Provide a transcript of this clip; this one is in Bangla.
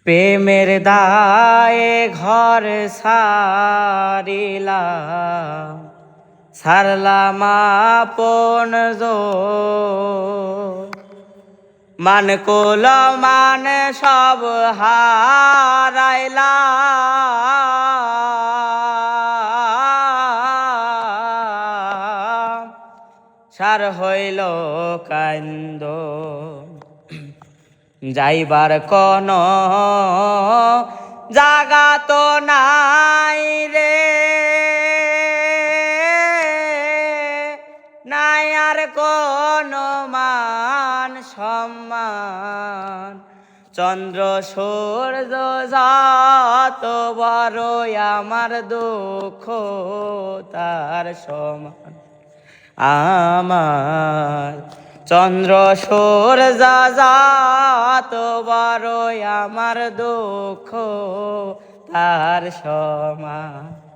প্রেমের দায়ে ঘর সারিলাম, সারলাম আপন মান কুল মান সব হারাইলাম, সার হইল কান্দ যাইবার কোন জাগা তো নাই রে, নাই আর কোন মান সম্মান। চন্দ্র সূর্য যত বড় আমার দুঃখ তার সমান আমার। চন্দ্র সূর্য যত বড় আমার দুঃখ তার সমান।